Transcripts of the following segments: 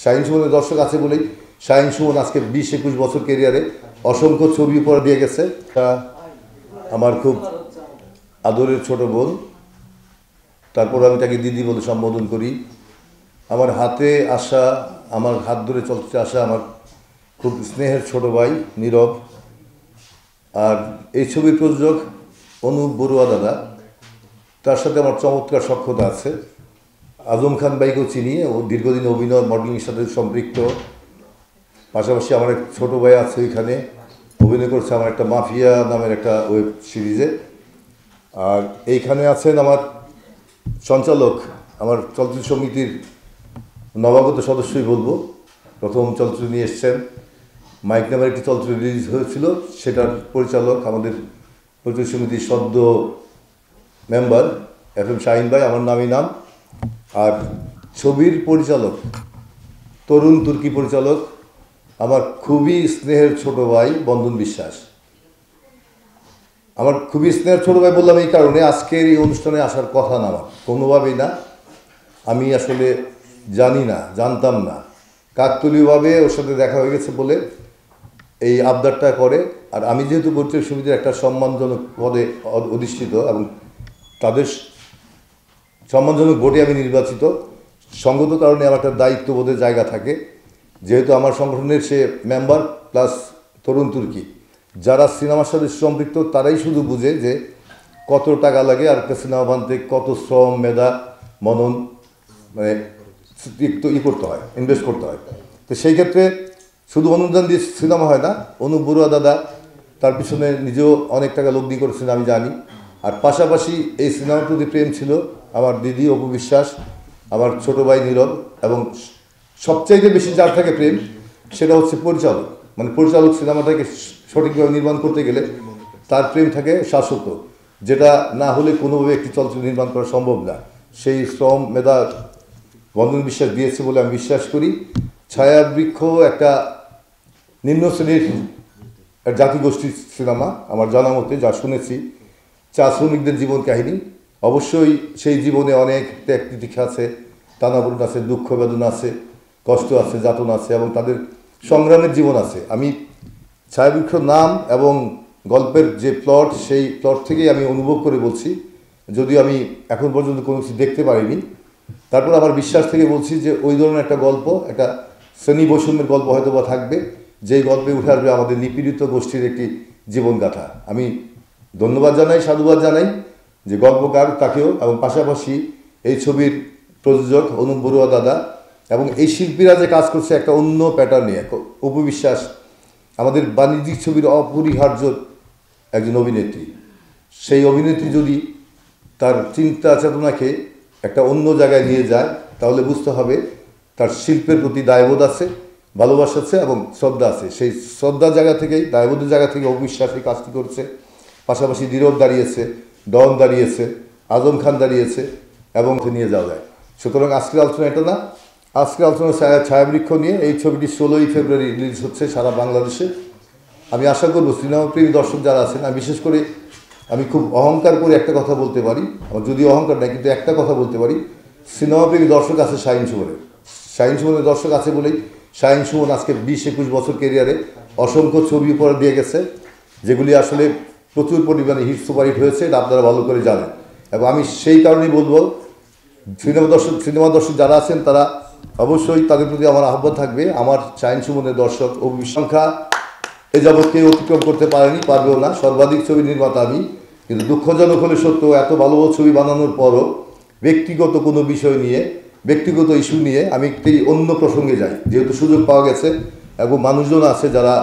শাহিন সুমনের দর্শক আছে বলেই শাহিন সুমন আজকে 20-21 বছর ক্যারিয়ারে অসংখ্য ছবি উপহার দিয়ে গেছে। আমার খুব আদরের ছোট বোন, তারপর আমি তাকে দিদি বলে সম্বোধন করি। আমার হাতে আসা, আমার হাত ধরে চলতে আসা আমার খুব স্নেহের ছোট ভাই নীরব। আর এই ছবির প্রযোজক অনুপ বড়ুয়া দাদা, তার সাথে আমার চমৎকার সখ্যতা আছে। আজম খান ভাইকেও চিনি, ও দীর্ঘদিন অভিনয় মডেলিংয়ের সাথে সম্পৃক্ত। পাশাপাশি আমার এক ছোটো ভাই আছে, ওইখানে অভিনয় করছে আমার একটা মাফিয়া নামের একটা ওয়েব সিরিজে। আর এইখানে আছেন আমার সঞ্চালক, আমার চলচ্চিত্র সমিতির নবাগত সদস্যই বলবো। প্রথম চলচ্চিত্র নিয়ে এসছেন, মাইক নামের একটি চলচ্চিত্র রিলিজ হয়েছিল, সেটার পরিচালক আমাদের চলচ্চিত্র সমিতির সদ্য মেম্বার FM শাহিন ভাই, আমার নামই নাম। আর ছবির পরিচালক তরুণ তুর্কি পরিচালক আমার খুবই স্নেহের ছোট ভাই বন্দন বিশ্বাস। আমার খুবই স্নেহের ছোট ভাই বললাম এই কারণে, আজকের এই অনুষ্ঠানে আসার কথা না, আমার কোনোভাবেই না। আমি আসলে জানতাম না, কাকতলীয়ভাবে ওর সাথে দেখা হয়ে গেছে বলে এই আবদারটা করে। আর আমি যেহেতু পরিচয় সমিতির একটা সম্মানজনক পদে অধিষ্ঠিত এবং তাদের সম্মানজনক ভোটে আমি নির্বাচিত, সঙ্গত কারণে আমার একটা দায়িত্ববোধের জায়গা থাকে। যেহেতু আমার সংগঠনের সে মেম্বার প্লাস তরুণ তুর্কি, যারা সিনেমার সাথে সম্পৃক্ত তারাই শুধু বুঝে যে কত টাকা লাগে আর একটা সিনেমা বানতে কত শ্রম, মেধা, মনন মানে করতে হয়, ইনভেস্ট করতে হয়। তো সেই ক্ষেত্রে শুধু অনুদান দিয়ে সিনেমা হয় না। অনুপ বড়ুয়া দাদা তার পিছনে নিজেও অনেক টাকা লগ্নি করেছেন আমি জানি। আর পাশাপাশি এই সিনেমার প্রতি প্রেম ছিল আমার দিদি অপু বিশ্বাস, আমার ছোটো ভাই নীরব, এবং সবচাইতে বেশি যার থাকে প্রেম সেটা হচ্ছে পরিচালক। মানে পরিচালক সিনেমাটাকে সঠিকভাবে নির্মাণ করতে গেলে তার প্রেম থাকে শাশ্বত, যেটা না হলে কোনোভাবে একটি চলচ্চিত্র নির্মাণ করা সম্ভব না। সেই শ্রম মেধা বন্দন বিশ্বাস দিয়েছে বলে আমি বিশ্বাস করি। ছায়াবৃক্ষ একটা নিম্ন শ্রেণীর জাতিগোষ্ঠীর সিনেমা আমার জানা মতে, যা শুনেছি, চা শ্রমিকদের জীবন কাহিনী। অবশ্যই সেই জীবনে অনেক ত্যাগ তিতিক্ষা আছে, টানাপোড়েন আছে, দুঃখ বেদনা আছে, কষ্ট আছে, যাতনা আছে, এবং তাদের সংগ্রামের জীবন আছে। আমি ছায়াবৃক্ষ নাম এবং গল্পের যে প্লট, সেই প্লট থেকেই আমি অনুভব করে বলছি, যদিও আমি এখন পর্যন্ত কোনো কিছু দেখতে পারিনি। তারপর আমার বিশ্বাস থেকে বলছি যে ওই ধরনের একটা গল্প, একটা শ্রেণী বৈষম্যের গল্প হয়তো বা থাকবে, যেই গল্পে উঠে আসবে আমাদের নিপীড়িত গোষ্ঠীর একটি জীবনগাথা। আমি ধন্যবাদ জানাই, সাধুবাদ জানাই যে গল্পকার তাকেও, এবং পাশাপাশি এই ছবির প্রযোজক অনুপ বড়ুয়া দাদা, এবং এই শিল্পীরা যে কাজ করছে একটা অন্য প্যাটার্ন নিয়ে। অপু বিশ্বাস আমাদের বাণিজ্যিক ছবির অপরিহার্য একজন অভিনেত্রী। সেই অভিনেত্রী যদি তার চিন্তা চেতনাকে একটা অন্য জায়গায় নিয়ে যায়, তাহলে বুঝতে হবে তার শিল্পের প্রতি দায়বোধ আছে, ভালোবাসা আছে এবং শ্রদ্ধা আছে। সেই শ্রদ্ধার জায়গা থেকেই, দায়বোধের জায়গা থেকে অবিশ্বাস এই কাজটি করছে। পাশাপাশি নীরব দাঁড়িয়েছে, ডন দাঁড়িয়েছে, আজম খান দাঁড়িয়েছে, এবং নিয়ে যাওয়া যায়। সুতরাং আজকের আলোচনা এটা না, আজকের আলোচনা ছায়াবৃক্ষ নিয়ে। এই ছবিটি 16ই ফেব্রুয়ারি রিলিজ হচ্ছে সারা বাংলাদেশে। আমি আশা করব সিনেমাপ্রেমী দর্শক যারা আছেন, আমি বিশেষ করে আমি খুব অহংকার করে একটা কথা বলতে পারি, আমার যদিও অহংকার নাই, কিন্তু একটা কথা বলতে পারি, সিনেমাপ্রেমী দর্শক আছে শাহিন সুমনের দর্শক আছে বলেই শাহিন সুমন আজকে 20-21 বছর ক্যারিয়ারে অসংখ্য ছবি উপহার দিয়ে গেছে, যেগুলি আসলে প্রচুর পরিমাণে হিট সুপারহিট হয়েছে, এটা আপনারা ভালো করে জানেন। এবং আমি সেই কারণেই বলবো, সিনেমা দর্শক যারা আছেন তারা অবশ্যই, তাদের প্রতি আমার আহ্বান থাকবে, আমার শাহিন সুমনের দর্শক সংখ্যা এ যাবৎ কেউ অতিক্রম করতে পারেনি, পারবেও না। সর্বাধিক ছবি নির্মাতা আমি। কিন্তু দুঃখজনক হলে সত্য, এত ভালো ছবি বানানোর পরও ব্যক্তিগত কোনো বিষয় নিয়ে, ব্যক্তিগত ইস্যু নিয়ে আমি একটি অন্য প্রসঙ্গে যাই, যেহেতু সুযোগ পাওয়া গেছে এবং মানুষজন আছে যারা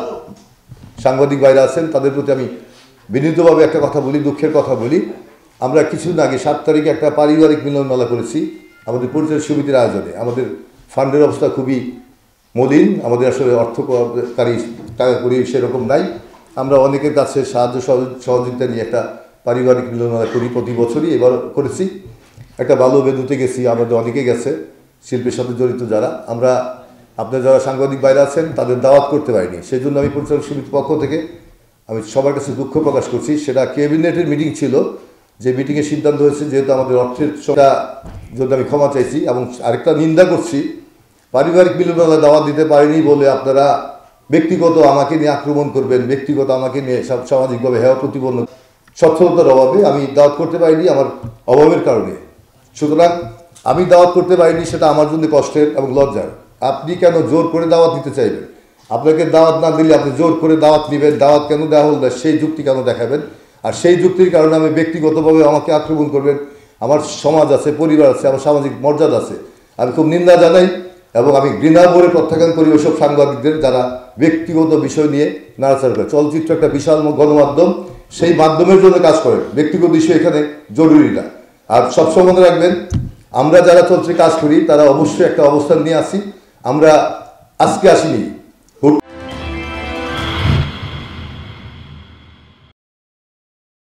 সাংবাদিক বাইরে আছেন, তাদের প্রতি আমি বিনীতভাবে একটা কথা বলি, দুঃখের কথা বলি। আমরা কিছুদিন আগে 7 তারিখে একটা পারিবারিক মিলন মেলা করেছি আমাদের পরিচয় সমিতির আয়োজনে। আমাদের ফান্ডের অবস্থা খুবই মলিন, আমাদের আসলে অর্থকারী টাকা করি সেরকম নাই। আমরা অনেকের কাছে সাহায্য সহযোগিতা নিয়ে একটা পারিবারিক মিলন মেলা করি প্রতি বছরই, এবার করেছি। একটা ভালো বেদুতে গেছি, আমাদের অনেকে গেছে শিল্পের সাথে জড়িত যারা। আমরা আপনার যারা সাংবাদিক বাইরে আছেন তাদের দাওয়াত করতে পারিনি, সেই জন্য আমি পরিচালক সমিতির পক্ষ থেকে আমি সবার কাছে দুঃখ প্রকাশ করছি। সেটা ক্যাবিনেটের মিটিং ছিল, যে মিটিংয়ের সিদ্ধান্ত হয়েছে যেহেতু আমাদের অর্থের সেটা জন্য আমি ক্ষমা চাইছি। এবং আরেকটা নিন্দা করছি পারিবারিক মিলনমেলায় দাওয়াত দিতে পারিনি বলে আপনারা ব্যক্তিগত আমাকে নিয়ে আক্রমণ করবেন, ব্যক্তিগত আমাকে নিয়ে সব সামাজিকভাবে হেয় প্রতিপন্ন, সচ্ছলতার অভাবে আমি দাওয়াত করতে পারিনি আমার অভাবের কারণে। সুতরাং আমি দাওয়াত করতে পারিনি, সেটা আমার জন্য কষ্টের এবং লজ্জার। আপনি কেন জোর করে দাওয়াত দিতে চাইবেন? আপনাকে দাওয়াত না দিলে আপনি জোর করে দাওয়াত নেবেন, দাওয়াত কেন দেওয়া হল না সেই যুক্তি কেন দেখাবেন? আর সেই যুক্তির কারণে আমি ব্যক্তিগতভাবে আমাকে আক্রমণ করবেন। আমার সমাজ আছে, পরিবার আছে, আমার সামাজিক মর্যাদা আছে। আমি খুব নিন্দা জানাই এবং আমি ঘৃণা ভরে প্রত্যাখ্যান করি ওইসব সাংবাদিকদের যারা ব্যক্তিগত বিষয় নিয়ে নাড়াচাড়া করে। চলচ্চিত্র একটা বিশাল গণমাধ্যম, সেই মাধ্যমের জন্য কাজ করেন, ব্যক্তিগত বিষয় এখানে জরুরি না। আর সবসময় মনে রাখবেন, আমরা যারা চলচ্চিত্রে কাজ করি তারা অবশ্যই একটা অবস্থান নিয়ে আসি। আমরা আজকে আসিনি,